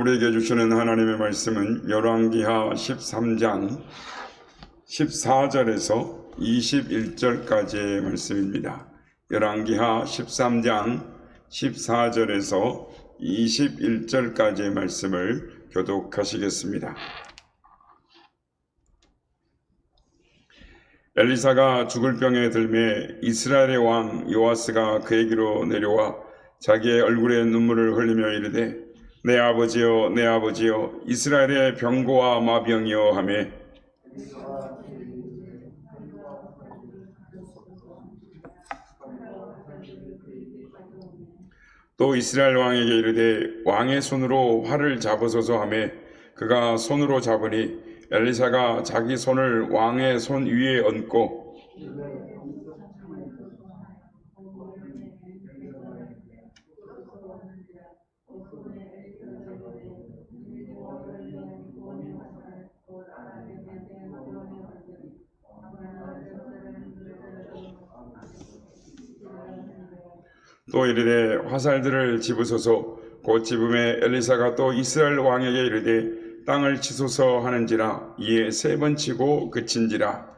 우리에게 주시는 하나님의 말씀은 열왕기하 13장 14절에서 21절까지의 말씀입니다. 열왕기하 13장 14절에서 21절까지의 말씀을 교독하시겠습니다. 엘리사가 죽을 병에 들매 이스라엘의 왕 요아스가 그에게로 내려와 자기의 얼굴에 눈물을 흘리며 이르되 내 아버지여 내 아버지여 이스라엘의 병고와 마병이여 하매 또 이스라엘 왕에게 이르되 왕의 손으로 활을 잡으소서 하매 그가 손으로 잡으니 엘리사가 자기 손을 왕의 손 위에 얹고 또 이르되 화살들을 집으소서. 곧 집음에 엘리사가 또 이스라엘 왕에게 이르되 땅을 치소서 하는지라. 이에 3번 치고 그친지라.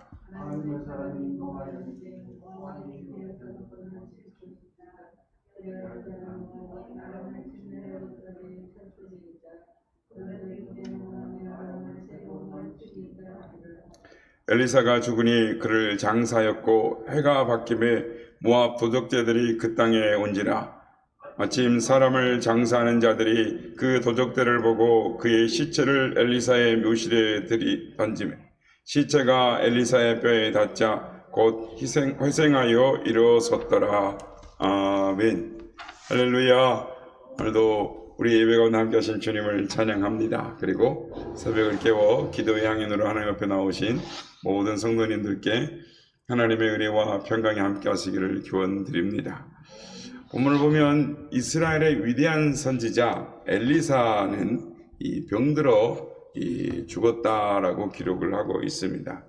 엘리사가 죽으니 그를 장사였고 해가 바뀜에 모압 도적대들이 그 땅에 온지라. 마침 사람을 장사하는 자들이 그 도적대를 보고 그의 시체를 엘리사의 묘실에 던지매 시체가 엘리사의 뼈에 닿자 곧 회생하여 일어섰더라. 아멘. 할렐루야. 오늘도 우리 예배 가운데 함께 하신 주님을 찬양합니다. 그리고 새벽을 깨워 기도의 향연으로 하나님 앞에 나오신 모든 성도님들께 하나님의 은혜와 평강이 함께 하시기를 기원드립니다. 본문을 보면 이스라엘의 위대한 선지자 엘리사는 병들어 죽었다라고 기록을 하고 있습니다.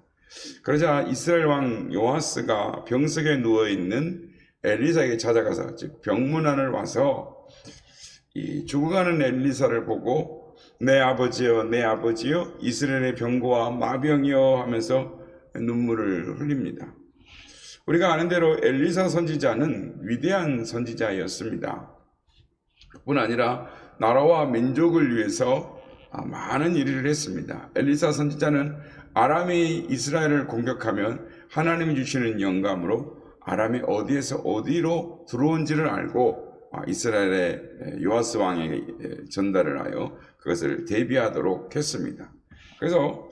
그러자 이스라엘 왕 요아스가 병석에 누워있는 엘리사에게 찾아가서 즉 병문안을 와서 죽어가는 엘리사를 보고 내 아버지여 내 아버지여 이스라엘의 병고와 마병이여 하면서 눈물을 흘립니다. 우리가 아는 대로 엘리사 선지자는 위대한 선지자였습니다. 뿐 아니라 나라와 민족을 위해서 많은 일을 했습니다. 엘리사 선지자는 아람이 이스라엘을 공격하면 하나님이 주시는 영감으로 아람이 어디에서 어디로 들어온지를 알고 이스라엘의 요아스 왕에게 전달을 하여 그것을 대비하도록 했습니다. 그래서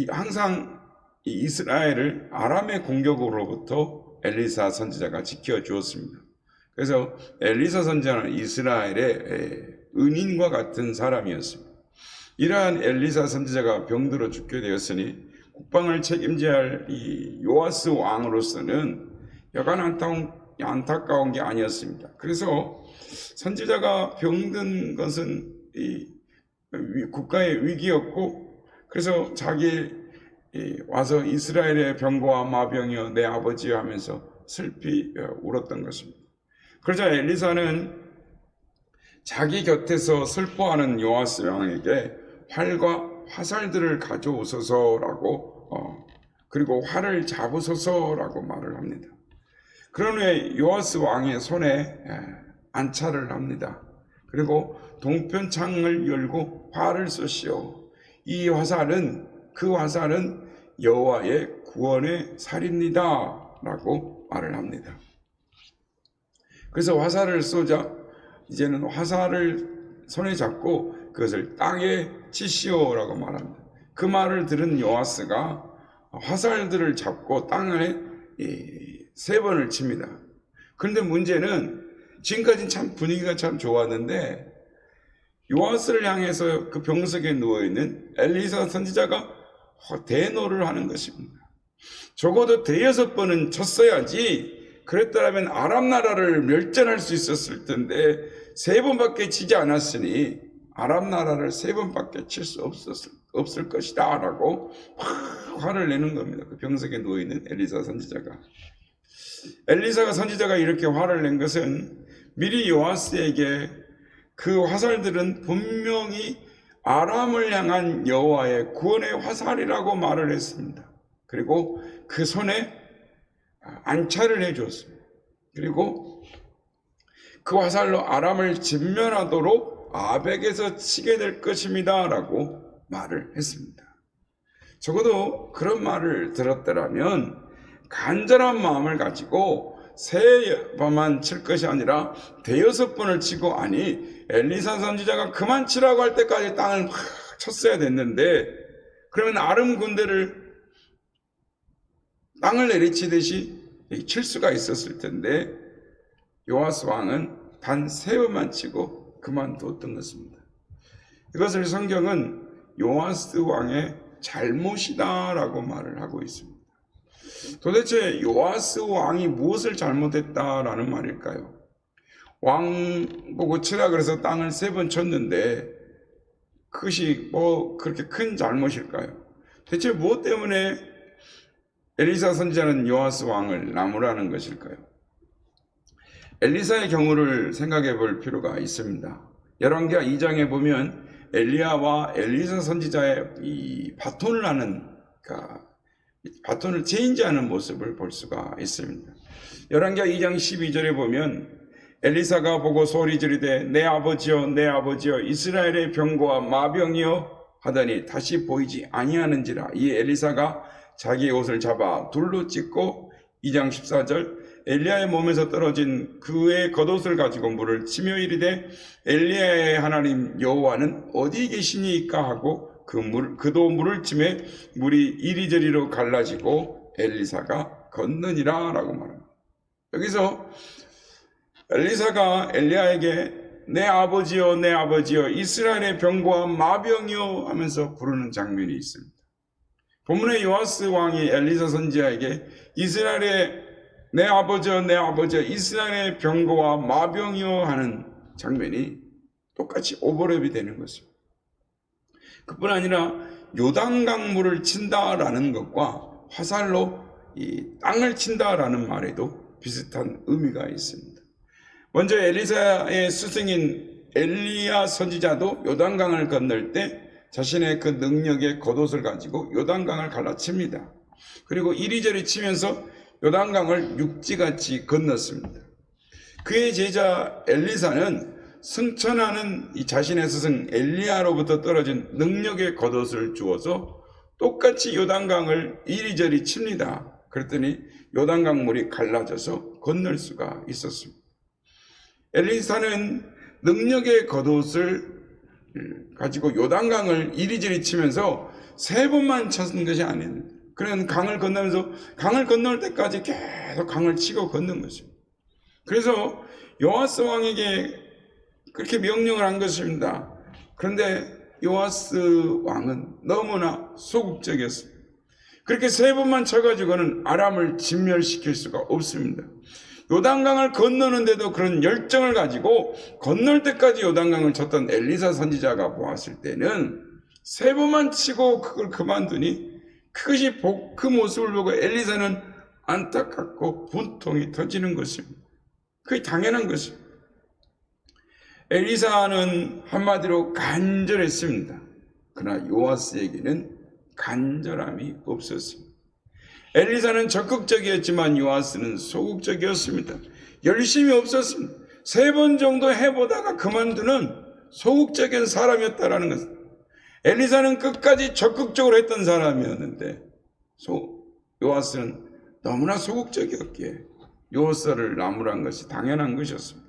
항상 이스라엘을 아람의 공격으로부터 엘리사 선지자가 지켜주었습니다. 그래서 엘리사 선지자는 이스라엘의 은인과 같은 사람이었습니다. 이러한 엘리사 선지자가 병들어 죽게 되었으니 국방을 책임져야 할 이 요아스 왕으로서는 여간 안타까운 게 아니었습니다. 그래서 선지자가 병든 것은 국가의 위기였고 그래서 자기 와서 이스라엘의 병고와 마병이여 내 아버지여 하면서 슬피 울었던 것입니다. 그러자 엘리사는 자기 곁에서 슬퍼하는 요아스 왕에게 활과 화살들을 가져오소서라고 그리고 활을 잡으소서라고 말을 합니다. 그런 후에 요아스 왕의 손에 안차를 합니다. 그리고 동편창을 열고 활을 쏘시오. 이 화살은 그 화살은 여호와의 구원의 살입니다 라고 말을 합니다. 그래서 화살을 쏘자 이제는 화살을 손에 잡고 그것을 땅에 치시오라고 말합니다. 그 말을 들은 요아스가 화살들을 잡고 땅에 3번을 칩니다. 그런데 문제는 지금까지는 참 분위기가 참 좋았는데 요아스를 향해서 그 병석에 누워있는 엘리사 선지자가 대노를 하는 것입니다. 적어도 6번은 쳤어야지 그랬더라면 아람 나라를 멸전할 수 있었을 텐데 3번밖에 치지 않았으니 아람 나라를 3번밖에 칠 수 없을 것이다 라고 화를 내는 겁니다. 그 병석에 누워있는 엘리사 선지자가. 엘리사가 선지자가 이렇게 화를 낸 것은 미리 요아스에게 그 화살들은 분명히 아람을 향한 여호와의 구원의 화살이라고 말을 했습니다. 그리고 그 손에 안차를 해주었습니다. 그리고 그 화살로 아람을 진멸하도록 아벡에서 치게 될 것입니다 라고 말을 했습니다. 적어도 그런 말을 들었더라면 간절한 마음을 가지고 세 번만 칠 것이 아니라 대여섯 번을 치고, 아니 엘리사 선지자가 그만 치라고 할 때까지 땅을 막 쳤어야 됐는데, 그러면 아람 군대를 땅을 내리치듯이 칠 수가 있었을 텐데 요아스 왕은 단 세 번만 치고 그만두었던 것입니다. 이것을 성경은 요아스 왕의 잘못이다라고 말을 하고 있습니다. 도대체 요아스 왕이 무엇을 잘못했다라는 말일까요? 왕 보고 치라 그래서 땅을 세 번 쳤는데 그것이 그렇게 큰 잘못일까요? 대체 무엇 때문에 엘리사 선지자는 요아스 왕을 나무라는 것일까요? 엘리사의 경우를 생각해 볼 필요가 있습니다. 열왕기하 2장에 보면 엘리야와 엘리사 선지자의 이 바톤을 하는, 바톤을 체인지하는 모습을 볼 수가 있습니다. 열왕기하 2장 12절에 보면 엘리사가 보고 소리 지르되 내 아버지여 내 아버지여 이스라엘의 병거와 마병이여 하더니 다시 보이지 아니하는지라. 이 엘리사가 자기의 옷을 잡아 둘로 찢고 2장 14절 엘리야의 몸에서 떨어진 그의 겉옷을 가지고 물을 치며 이르되 엘리야의 하나님 여호와는 어디 계시니까 하고 그도 물을 치매 물이 이리저리로 갈라지고 엘리사가 걷느니라 라고 말합니다. 여기서 엘리사가 엘리야에게 내 아버지여 내 아버지여 이스라엘의 병거와 마병이여 하면서 부르는 장면이 있습니다. 본문의 요아스 왕이 엘리사 선지자에게 이스라엘의 내 아버지여 내 아버지여 이스라엘의 병거와 마병이여 하는 장면이 똑같이 오버랩이 되는 것입니다. 그뿐 아니라 요단강물을 친다라는 것과 화살로 이 땅을 친다라는 말에도 비슷한 의미가 있습니다. 먼저 엘리사의 스승인 엘리야 선지자도 요단강을 건널 때 자신의 그 능력의 겉옷을 가지고 요단강을 갈라칩니다. 그리고 이리저리 치면서 요단강을 육지같이 건넜습니다. 그의 제자 엘리사는 승천하는 이 자신의 스승 엘리야로부터 떨어진 능력의 겉옷을 주어서 똑같이 요단강을 이리저리 칩니다. 그랬더니 요단강 물이 갈라져서 건널 수가 있었습니다. 엘리사는 능력의 겉옷을 가지고 요단강을 이리저리 치면서 세 번만 쳤는 것이 아닙니다. 그런 강을 건너면서 강을 건널 때까지 계속 강을 치고 걷는 것입니다. 그래서 요아스 왕에게 그렇게 명령을 한 것입니다. 그런데 요아스 왕은 너무나 소극적이었습니다. 그렇게 세 번만 쳐가지고는 아람을 진멸시킬 수가 없습니다. 요단강을 건너는데도 그런 열정을 가지고 건널 때까지 요단강을 쳤던 엘리사 선지자가 보았을 때는 세 번만 치고 그걸 그만두니 그것이 그 모습을 보고 엘리사는 안타깝고 분통이 터지는 것입니다. 그게 당연한 것입니다. 엘리사는 한마디로 간절했습니다. 그러나 요아스에게는 간절함이 없었습니다. 엘리사는 적극적이었지만 요아스는 소극적이었습니다. 열심이 없었습니다. 세 번 정도 해보다가 그만두는 소극적인 사람이었다라는 것입니다. 엘리사는 끝까지 적극적으로 했던 사람이었는데 요아스는 너무나 소극적이었기에 요아스를 나무란 것이 당연한 것이었습니다.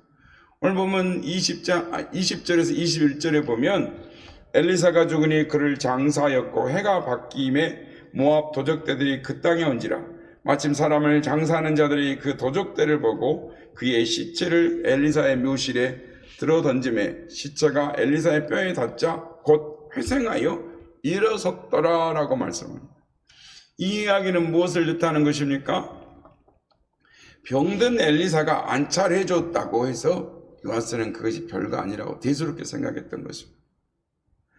오늘 보면 20절에서 21절에 보면 엘리사가 죽으니 그를 장사하였고 해가 바뀜에 모압 도적대들이 그 땅에 온지라. 마침 사람을 장사하는 자들이 그 도적대를 보고 그의 시체를 엘리사의 묘실에 들어 던짐에 시체가 엘리사의 뼈에 닿자 곧 회생하여 일어섰더라 라고 말씀합니다. 이 이야기는 무엇을 뜻하는 것입니까? 병든 엘리사가 안찰해줬다고 해서 요아스는 그것이 별거 아니라고 대수롭게 생각했던 것입니다.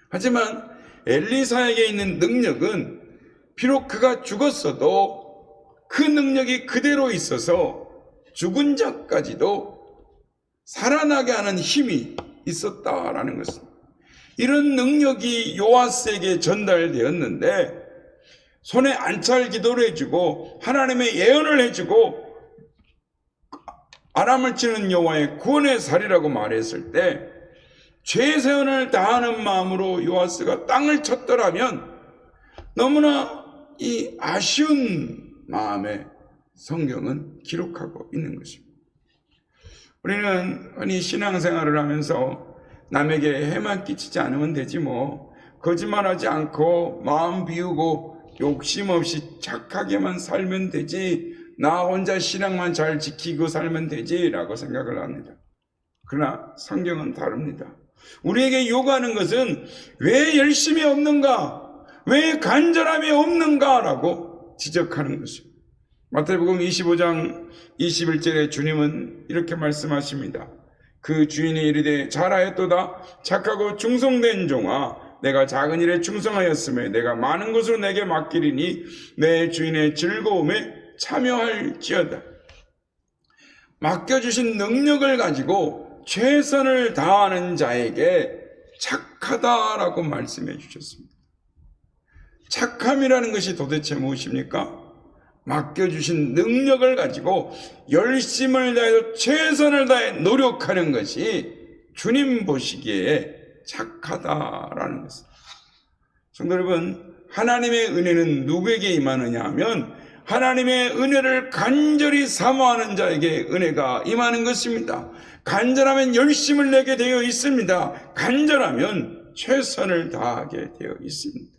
하지만 엘리사에게 있는 능력은 비록 그가 죽었어도 그 능력이 그대로 있어서 죽은 자까지도 살아나게 하는 힘이 있었다라는 것입니다. 이런 능력이 요아스에게 전달되었는데 손에 안찰 기도를 해주고 하나님의 예언을 해주고 아람을 치는 여호와의 구원의 살이라고 말했을 때 최선을 다하는 마음으로 요아스가 땅을 쳤더라면 너무나 이 아쉬운 마음에 성경은 기록하고 있는 것입니다. 우리는 흔히 신앙생활을 하면서 남에게 해만 끼치지 않으면 되지 뭐, 거짓말하지 않고 마음 비우고 욕심 없이 착하게만 살면 되지, 나 혼자 신앙만 잘 지키고 살면 되지 라고 생각을 합니다. 그러나 성경은 다릅니다. 우리에게 요구하는 것은 왜 열심이 없는가, 왜 간절함이 없는가 라고 지적하는 것입니다. 마태복음 25장 21절에 주님은 이렇게 말씀하십니다. 그 주인이 이르되 잘하였도다 착하고 충성된 종아, 내가 작은 일에 충성하였으며 내가 많은 것으로 내게 맡기리니 내 주인의 즐거움에 참여할지어다. 맡겨주신 능력을 가지고 최선을 다하는 자에게 착하다라고 말씀해 주셨습니다. 착함이라는 것이 도대체 무엇입니까? 맡겨주신 능력을 가지고 열심을 다해서 최선을 다해 노력하는 것이 주님 보시기에 착하다라는 것입니다. 성도 여러분, 하나님의 은혜는 누구에게 임하느냐 하면 하나님의 은혜를 간절히 사모하는 자에게 은혜가 임하는 것입니다. 간절하면 열심을 내게 되어 있습니다. 간절하면 최선을 다하게 되어 있습니다.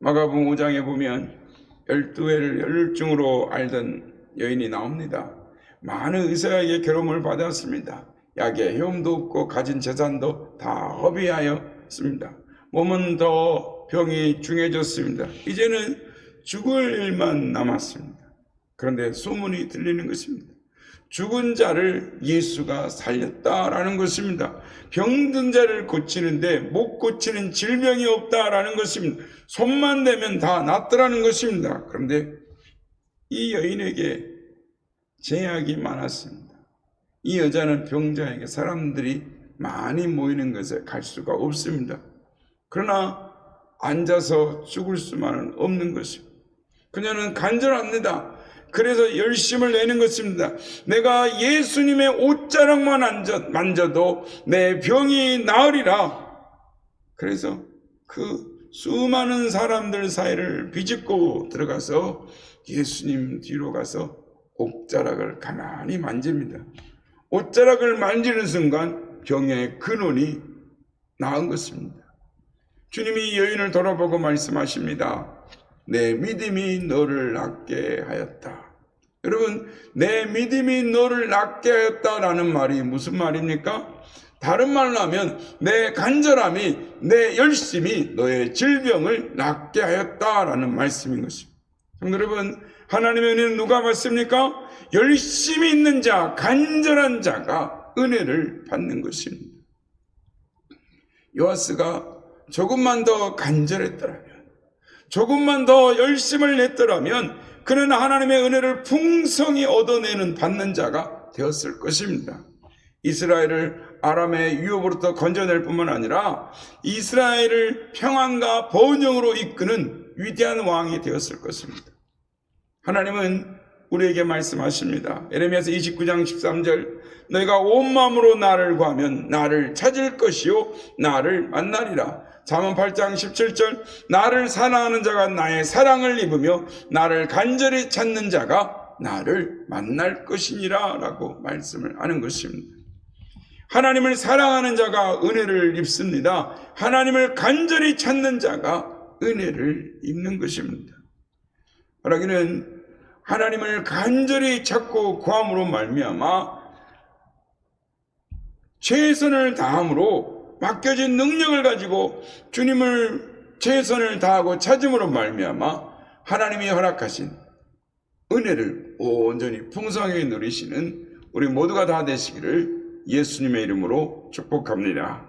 마가복음 5장에 보면 12회를 열중으로 알던 여인이 나옵니다. 많은 의사에게 괴로움을 받았습니다. 약에 헤엄도 없고 가진 재산도 다 허비하였습니다. 몸은 더 병이 중해졌습니다. 이제는 죽을 일만 남았습니다. 그런데 소문이 들리는 것입니다. 죽은 자를 예수가 살렸다라는 것입니다. 병든 자를 고치는데 못 고치는 질병이 없다라는 것입니다. 손만 대면 다 낫더라는 것입니다. 그런데 이 여인에게 제약이 많았습니다. 이 여자는 병자에게 사람들이 많이 모이는 것에 갈 수가 없습니다. 그러나 앉아서 죽을 수만은 없는 것입니다. 그녀는 간절합니다. 그래서 열심을 내는 것입니다. 내가 예수님의 옷자락만 만져도 내 병이 나으리라. 그래서 그 수많은 사람들 사이를 비집고 들어가서 예수님 뒤로 가서 옷자락을 가만히 만집니다. 옷자락을 만지는 순간 병의 근원이 나은 것입니다. 주님이 여인을 돌아보고 말씀하십니다. 내 믿음이 너를 낫게 하였다. 여러분, 내 믿음이 너를 낫게 하였다라는 말이 무슨 말입니까? 다른 말로 하면 내 간절함이, 내 열심이 너의 질병을 낫게 하였다라는 말씀인 것입니다. 여러분, 하나님의 은혜는 누가 받습니까? 열심히 있는 자, 간절한 자가 은혜를 받는 것입니다. 요아스가 조금만 더 간절했더라면, 조금만 더 열심을 냈더라면 그는 하나님의 은혜를 풍성히 얻어내는 받는 자가 되었을 것입니다. 이스라엘을 아람의 유업으로부터 건져낼 뿐만 아니라 이스라엘을 평안과 번영으로 이끄는 위대한 왕이 되었을 것입니다. 하나님은 우리에게 말씀하십니다. 에레미야서 29장 13절, 너희가 온 마음으로 나를 구하면 나를 찾을 것이요 나를 만나리라. 잠언 8장 17절, 나를 사랑하는 자가 나의 사랑을 입으며 나를 간절히 찾는 자가 나를 만날 것이니라 라고 말씀을 하는 것입니다. 하나님을 사랑하는 자가 은혜를 입습니다. 하나님을 간절히 찾는 자가 은혜를 입는 것입니다. 말하기는 하나님을 간절히 찾고 구함으로 말미암아 최선을 다함으로 맡겨진 능력을 가지고 주님을 최선을 다하고 찾음으로 말미암아 하나님이 허락하신 은혜를 온전히 풍성하게 누리시는 우리 모두가 다 되시기를 예수님의 이름으로 축복합니다.